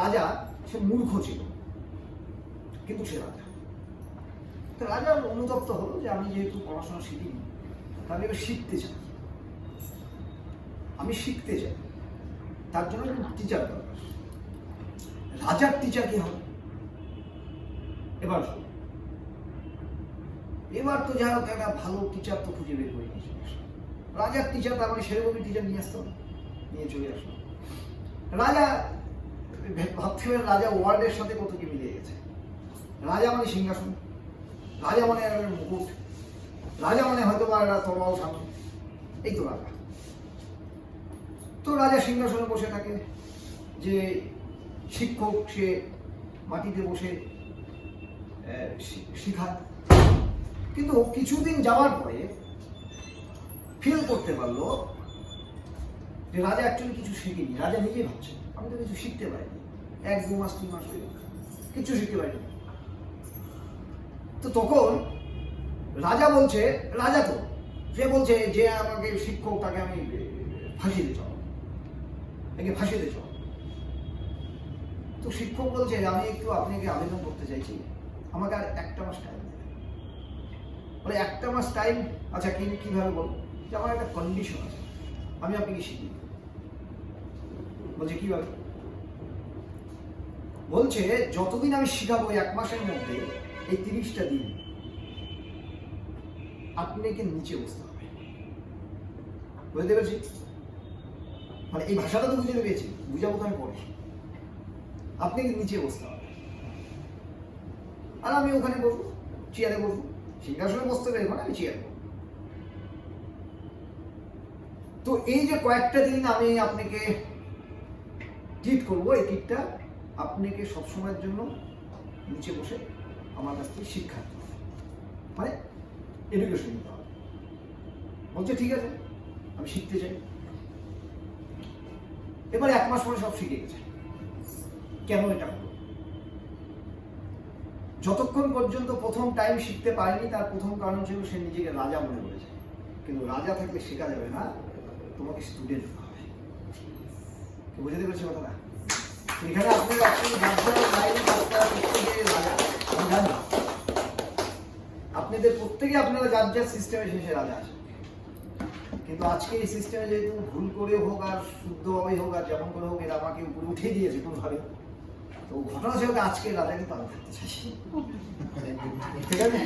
রাজা, সে মূর্খ ছিল কিন্তু সে রাজা। তো রাজার অনুতপ্ত হলো যে আমি যেহেতু পড়াশোনা শিখিনি, তাহলে এবার শিখতে চাই, আমি শিখতে চাই, তার জন্য টিচার দরকার। রাজার টিচার কি হবে? এবার তো যাই হোক একটা ভালো টিচার তো খুঁজে বের করে নিয়ে চলে আসলো। রাজার টিচার, তার মানে সেরকমই টিচার নিয়ে আসতো, নিয়ে চলে আসলো। রাজা ভাবতে পারেন রাজা ওয়ার্ডের সাথে কত কি মিলে গেছে। রাজা মানে সিংহাসন, রাজা মানে মুকুট, রাজা মানে হয়তো বা একটা তরোয়াল সামনে, এই তো রাজা। তো রাজা সিংহাসনে বসে থাকে, যে শিক্ষক সে মাটিতে বসে শিখায়। কিন্তু কিছুদিন যাওয়ার পরে ফিল করতে পারলো যে রাজা অ্যাকচুয়ালি কিছু শিখিনি। রাজা নিজেই ভাবছে আমি তো কিছু শিখতে পারিনি, 1-2 মাস 3 মাস হয়ে গেল, কিছু শিখতে পারিনি। তো তখন রাজা বলছে, রাজা তো সে বলছে যে আমাকে শিক্ষক, তাকে আমি ফাঁসিতে চাও, একে ফাঁসিতে চাও। তো শিক্ষক বলছে আমি একটু আপনাকে আবেদন করতে চাইছি, আমাকে আর 1টা মাস টাইম দেবেন। বলে 1টা মাস টাইম? আচ্ছা কিভাবে বল? যে আমার একটা কন্ডিশন আছে, আমি আপনাকে শিখিয়ে দেব। বলছে কিভাবে? বলছে যতদিন আমি শিখাবো 1 মাসের মধ্যে, এই 30টা দিন আপনাকে নিচে বসতে হবে। বুঝতে পেরেছি? মানে এই ভাষাটা তো বুঝতে পেরেছি, বুঝাবো তো আমি পরে। আপনাকে নিচে বসতে হবে, আর আমি ওখানে বসবো, চেয়ারে বসবো। সিংহাসনে বসতে পারি মানে আমি চেয়ারে বসবো। তো এই যে কয়েকটা দিন আমি আপনাকে ট্রিট করবো, এই ট্রিটটা আপনাকে সবসময়ের জন্য নিচে বসে আমার কাছ থেকে শিক্ষা দিতে হবে, মানে এডুকেশন নিতে হবে। বলছে ঠিক আছে, আমি শিখতে চাই। এবার 1 মাস পরে সব শিখে গেছে। কেন এটা হলো? যতক্ষণ পর্যন্ত প্রথম টাইম শিখতে পারেনি, তার প্রথম কারণ ছিল সে নিজেকে রাজা মনে করেছে। কিন্তু রাজা থাকলে শেখা যাবে না, তোমাকে স্টুডেন্ট হতে হবে। বুঝতে পেরেছি কথাটা? এখানে আপনাদের প্রত্যেকে আপনারা যার যার সিস্টেমে শেষে রাজা আছে। কিন্তু আজকে এই সিস্টেমে যেহেতু ভুল করে হোক আর শুদ্ধভাবে হোক আর যেমন করে হোক, এরা আমাকে উপরে উঠিয়ে দিয়েছে কোনোভাবে। তো ঘটনা হচ্ছে আজকে রাজা কিন্তু আমি থাকতে চাইছি, ঠিক আছে?